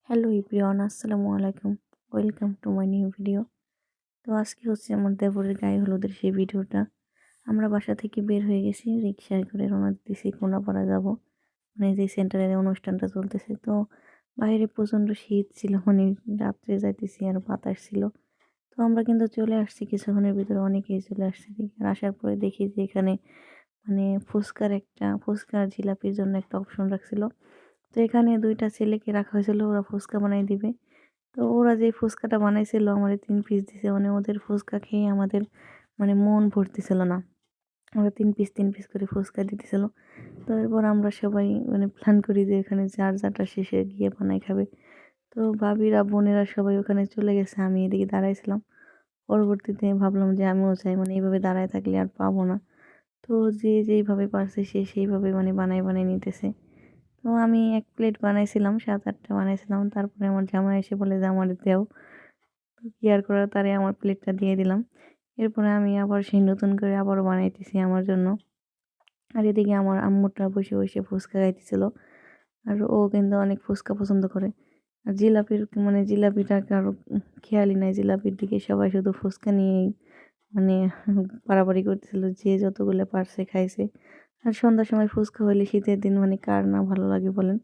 Hello everyone, আসসালামু আলাইকুম। Welcome to my new video. তো আজকে হচ্ছে আমার দেবরের গায়ে হলুদের সেই ভিডিওটা। আমরা বাসা থেকে বের হয়ে গেছি, রিক্সায় করে রওনা দিতেছি, কোনাপাড়া যাব। মানে যে সেন্টারের অনুষ্ঠানটা চলতেছে। তো বাইরে প্রচণ্ড শীত ছিল, মানে রাত্রে যাইতেছি আর বাতাস ছিল। তো আমরা কিন্তু চলে আসছি কিছুক্ষণের ভিতরে, অনেকেই চলে আসছে। আর আসার পরে দেখি যে এখানে মানে ফুচকা আর জিলাপির জন্য একটা অপশন রাখছিল। তো এখানে ২টা ছেলেকে রাখা হয়েছিল, ওরা ফুচকা বানাই দিবে। তো ওরা যে ফুচকাটা বানাইছিল আমারে ৩ পিস দিছে। মানে ওদের ফুচকা খেয়ে আমাদের মানে মন ভরতেছিল না। ওরা ৩ পিস করে ফুচকা দিতেছিল। তো এরপর আমরা সবাই মানে প্ল্যান করি যে এখানে যার যারটা শেষে গিয়ে বানাই খাবে। তো ভাবিরা, বোনেরা সবাই ওখানে চলে গেছে। আমি এদিকে দাঁড়াইছিলাম। পরবর্তীতে ভাবলাম যে আমিও চাই, মানে এইভাবে দাঁড়ায় থাকলে আর পাবো না। তো যে যেইভাবে পারছে সে সেইভাবে মানে বানায় নিতেছে। তো আমি ১ প্লেট বানাইছিলাম, ৭-৮ টা বানাইছিলাম। তারপরে আমার জামাই এসে বলে যে, "আমারে দেও।" তো কি আর করার, তারে আমার প্লেটটা দিয়ে দিলাম। এরপরে আমি আবার সেই নতুন করে আবারও বানাইতেছি আমার জন্য। আর এদিকে আমার আম্মুটা বসে ফুচকা খাইতেছিল। আর ও কিন্তু অনেক ফুচকা পছন্দ করে। আর জিলাপিটা কারো খেয়ালই নাই জিলাপির দিকে। সবাই শুধু ফুচকা নিয়েই মানে পারাপারি করতেছিল। যে যতগুলো পারছে খাইছে। আর সন্ধ্যার সময় ফুচকা হইলে শীতের দিন মানে কার না ভালো লাগে বলেন?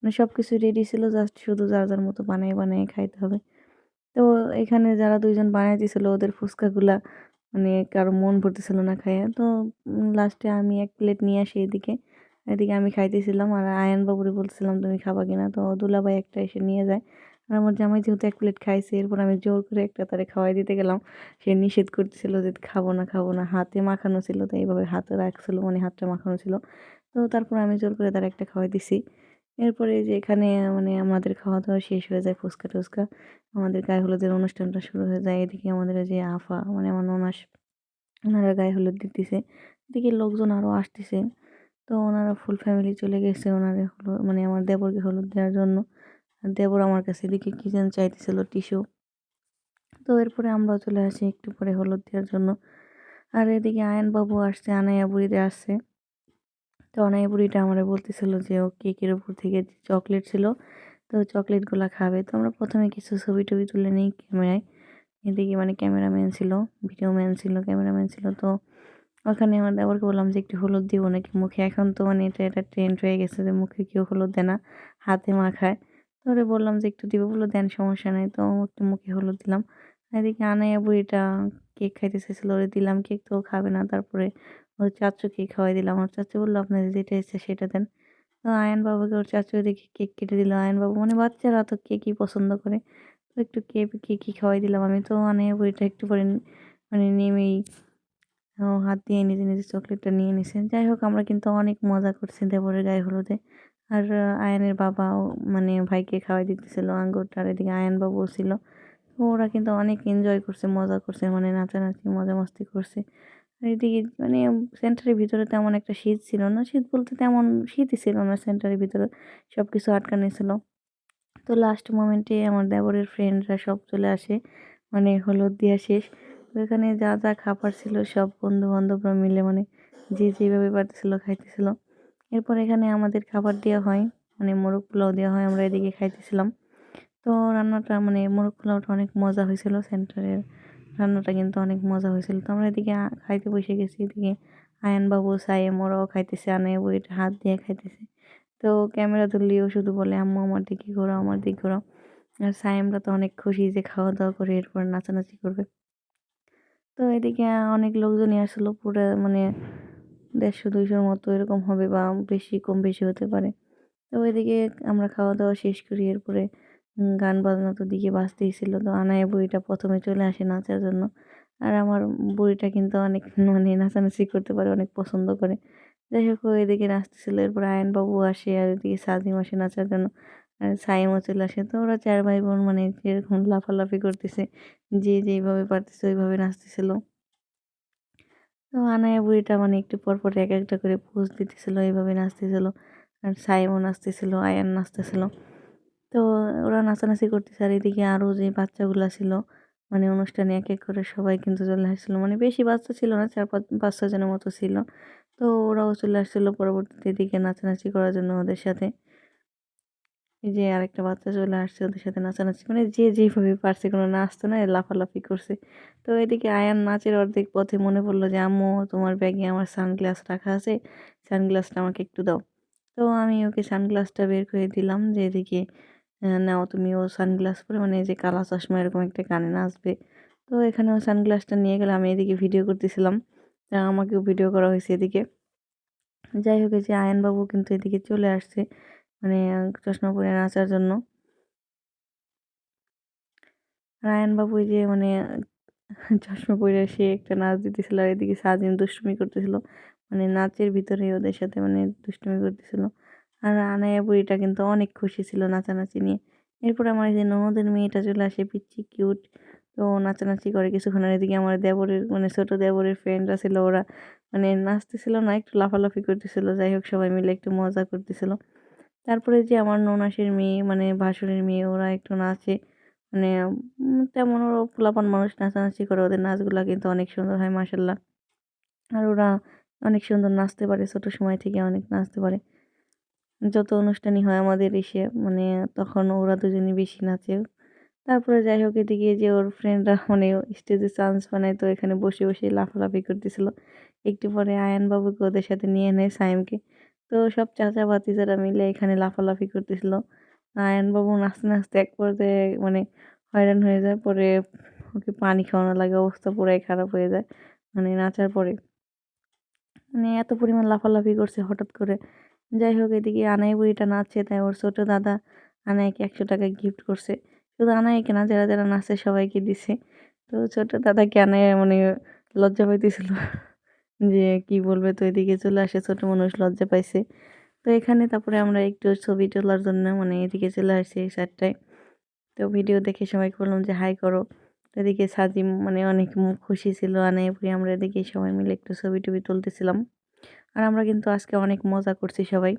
মানে সবকিছু রেডি ছিল, জাস্ট শুধু যার যার মতো বানায় খাইতে হবে। তো এখানে যারা ২ জন বানায় দিছিল ওদের ফুচকাগুলা মানে কারো মন ভরতেছিল না খাইয়া। তো লাস্টে আমি ১ প্লেট নিয়ে আসি এদিকে। এদিকে আমি খাইতেছিলাম আর আয়ান বাবুরে বলছিলাম, "তুমি খাবা কিনা?" তো দুলাভাই একটা এসে নিয়ে যায়। আর আমার জামাই যেহেতু ১ প্লেট খাইছে, এরপর আমি জোর করে একটা তারে খাওয়াই দিতে গেলাম। সে নিষেধ করতেছিল যে, খাবো না।" হাতে মাখানো ছিল, তো এইভাবে হাতে রাখছিল, মানে হাতটা মাখানো ছিল। তো তারপর আমি জোর করে তারে একটা খাওয়াই দিছি। এরপরে এই যে এখানে মানে আমাদের খাওয়া-দাওয়া শেষ হয়ে যায়, ফুচকা-টুচকা। আমাদের গায়ে হলুদের অনুষ্ঠানটা শুরু হয়ে যায়। এদিকে আমাদের এই যে আফা, মানে আমার ননাস, ওনারা গায়ে হলুদ দিতেছে। এদিকে লোকজন আরও আসতেছে। তো ওনারা ফুল ফ্যামিলি চলে গেছে ওনারে মানে আমার দেবরকে হলুদ দেওয়ার জন্য। আর দেবর আমার কাছে এদিকে কি যেন চাইতেছিল, টিস্যু। তো এরপরে আমরাও চলে আসি একটু পরে হলুদ দেওয়ার জন্য। আর এদিকে আয়ান বাবু আসছে, আনাইয়া বুড়িতে আসছে। তো অনাইয়া বুড়িটা আমারে বলতেছিল যে ও কেকের উপর থেকে যে চকলেট ছিল, তো চকলেটগুলা খাবে। তো আমরা ১ম এ কিছু ছবি-টবি তুলে নেই ক্যামেরায়। এদিকে মানে ক্যামেরাম্যান ছিল, ভিডিও ম্যান ছিল, ক্যামেরাম্যান ছিল। তো ওখানে আমার দেবরকে বললাম যে, "একটু হলুদ দিব নাকি মুখে?" এখন তো মানে এটা ট্রেন্ড হয়ে গেছে যে মুখে কেউ হলুদ দেয় না, হাতে মাখায়। তো ওরে বললাম যে, "একটু দিব?" বলল, "দেন, সমস্যা নাই।" তো একটু মুখে হলুদ দিলাম। এদিকে আনাইয়া বুড়িটা কেক খাইতে চাইছিল, ওরে দিলাম কেক, তো ও খাবে না। তারপরে ওর চাচ্চুকে খাওয়াই দিলাম। ওর চাচ্চু বলল, "আপনাদের যেটা ইচ্ছা সেটা দেন।" তো আয়ান বাবাকে ওর চাচ্চু এদিকে কেক কেটে দিল। আয়ান বাবু, মানে বাচ্চারা তো কেকই পছন্দ করে। তো একটু কেকই খাওয়াই দিলাম আমি। তো আনাইয়া বুড়িটা একটু পরে মানে নেমেই হাত দিয়ে নিজে চকলেটটা নিয়ে নিছে। যাই হোক, আমরা কিন্তু অনেক মজা করছি দেবরের গায়ে হলুদে। আর আয়ানের বাবাও মানে ভাইকে খাওয়াই দিতেছিল আঙ্গুরটা। আর এদিকে আয়ান বাবুও ছিল। তো ওরা কিন্তু অনেক এনজয় করছে, মজা করছে, মানে নাচানাচি মজা মস্তি করছে। আর এদিকে মানে সেন্টারের ভিতরে তেমন একটা শীত ছিল না। শীত বলতে তেমন শীতই ছিল না সেন্টারের ভিতরে। সবকিছু আটকানোই ছিল। তো লাস্ট মোমেন্টে আমার দেবরের ফ্রেন্ডরা সব চলে আসে, মানে হলুদ দেওয়া শেষ। তো এখানে যা যা খাবার ছিল সব বন্ধু-বান্ধবরা মিলে মানে যে যেভাবে পারতেছিল খাইতেছিল। এরপর এখানে আমাদের খাবার দেওয়া হয়, মানে মোরগ পোলাও দেওয়া হয়, আমরা এদিকে খাইতেছিলাম। তো রান্নাটা মানে মোরগ পোলাওটা অনেক মজা হয়েছিল, সেন্টারের রান্নাটা কিন্তু অনেক মজা হয়েছিল। তো আমরা এদিকে খাইতে বসে গেছি। এদিকে আয়ান বাবু, সায়েম ওরাও খাইতেছে, আনাইয়া বুড়িটা হাত দিয়ে খাইতেছে। তো ক্যামেরা ধরলেও শুধু বলে, "আম্মু আমার দিকে ঘোরাও, আমার দিকে ঘোরাও।" আর সায়েমরা তো অনেক খুশি যে খাওয়া-দাওয়া করে এরপর নাচানাচি করবে। তো এদিকে অনেক লোকজনই আসলো, পুরা মানে ১৫০-২০০ র মতো এরকম হবে, বা বেশি কম বেশি হতে পারে। তো ওইদিকে আমরা খাওয়া-দাওয়া শেষ করি। এরপরে গান বাজনা তো দিকে বাজতেই ছিল। তো আনায়া বুড়িটা ১ম এ চলে আসে নাচার জন্য। আর আমার বুড়িটা কিন্তু অনেক মানে নাচানাচি করতে পারে, অনেক পছন্দ করে। যাই হোক, ও এদিকে নাচতেছিল। এরপর আয়ান বাবু আসে আর এদিকে সাজিম আসে নাচার জন্য। আর সাইমও চলে আসে। তো ওরা ৪ ভাই বোন মানে যেরকম লাফালাফি করতেছে, যে যেইভাবে পারতেছে ওইভাবে নাচতেছিল। তো আনায়া বুড়িটা মানে একটু পরপর একটা করে পোজ দিতেছিল, এইভাবে নাচতেছিল। আর সাইমও নাচতেছিল, আয়ান নাচতেছিল। তো ওরা নাচানাচি করতেছে। আর এদিকে আরও যে বাচ্চাগুলা ছিল, মানে অনুষ্ঠানে এক করে সবাই কিন্তু চলে আসছিল। মানে বেশি বাচ্চা ছিল না, ৫-৬ জনের মতো ছিল। তো ওরাও চলে আসছিল পরবর্তীতে এদিকে নাচানাচি করার জন্য ওদের সাথে। এই যে আরেকটা বাচ্চা চলে আসছে ওদের সাথে নাচানাচি মানে যে যেভাবে পারছে কোনো নাচতো না লাফালাফি করছে। তো এদিকে আয়ান নাচের অর্ধেক পথে মনে পড়লো যে আম্মু তোমার ব্যাগে আমার সানগ্লাস রাখা আছে, সানগ্লাসটা আমাকে একটু দাও। তো আমি ওকে সানগ্লাসটা বের করে দিলাম যে এদিকে নাও তুমি ও সানগ্লাস পরে মানে এই যে কালা চশমা এরকম একটা গানে নাচবে। তো এখানে ও সানগ্লাসটা নিয়ে গেলে আমি এদিকে ভিডিও করতেছিলাম। তা আমাকেও ভিডিও করা হয়েছে এদিকে। যাই হোক এই যে আয়ান বাবু কিন্তু এদিকে চলে আসছে মানে চশমা পরে নাচার জন্য। রায়ান বাবু এই যে মানে চশমা পরে সে একটা নাচ দিতেছিল আর এদিকে সাজিন দুষ্টুমি করতেছিল মানে নাচের ভিতরে ওদের সাথে মানে দুষ্টুমি করতেছিল। আর আনায়া বুড়িটা কিন্তু অনেক খুশি ছিল নাচানাচি নিয়ে। এরপর আমার এই যে ননদের মেয়েটা চলে আসে পিচ্ছি কিউট। তো নাচানাচি করে কিছুক্ষণ আর এদিকে আমার দেবরের মানে ছোট দেবরের ফ্রেন্ডরা ছিল ওরা মানে নাচতেছিল না একটু লাফালাফি করতেছিল। যাই হোক সবাই মিলে একটু মজা করতেছিল। তারপরে যে আমার ননাসের মেয়ে মানে ভাসুরের মেয়ে ওরা একটু নাচে মানে তেমন ওরা পোলাপান মানুষ নাচানাচি করে ওদের নাচগুলা কিন্তু অনেক সুন্দর হয় মাশাল্লাহ। আর ওরা অনেক সুন্দর নাচতে পারে ছোট সময় থেকে অনেক নাচতে পারে। যত অনুষ্ঠানই হয় আমাদের এসে মানে তখন ওরা দুজনই বেশি নাচে। তারপরে যাই হোক এদিকে যে ওর ফ্রেন্ডরা মানে স্টেজে চান্স বানায় তো এখানে বসে বসে লাফালাফি করতেছিল। একটু পরে আয়ান বাবুকে ওদের সাথে নিয়ে নেয় সাইমকে। তো সব চাচা ভাতিজারা মিলে এখানে লাফালাফি করতেছিল। আয়ান বাবু নাচতে নাচতে এক পর্যায়ে মানে হয়রান হয়ে যায় পরে ওকে পানি খাওয়ানো লাগে অবস্থা পুরাই খারাপ হয়ে যায় মানে নাচার পরে মানে এত পরিমাণ লাফালাফি করছে হঠাৎ করে। যাই হোক এদিকে আনাই বুড়িটা নাচছে তাই ওর ছোট দাদা আনাইকে 100 টাকা গিফট করছে। শুধু আনাইকে না যারা যারা নাচছে সবাইকে দিছে। তো ছোট দাদাকে আনাই মানে লজ্জা পাইতেছিল যে কি বলবে তো এদিকে চলে আসে ছোট মানুষ লজ্জা পাইছে। তো এখানে তারপরে আমরা একটু ছবি তোলার জন্য মানে এদিকে চলে আসছি এই সাইডটায়। তো ভিডিও দেখে সবাইকে বললাম যে হাই করো। তো এদিকে সাজিম মানে অনেক খুশি ছিল আনাই বুড়ি আমরা এদিকে সবাই মিলে একটু ছবি টবি তুলতেছিলাম। আর আমরা কিন্তু আজকে অনেক মজা করছি সবাই।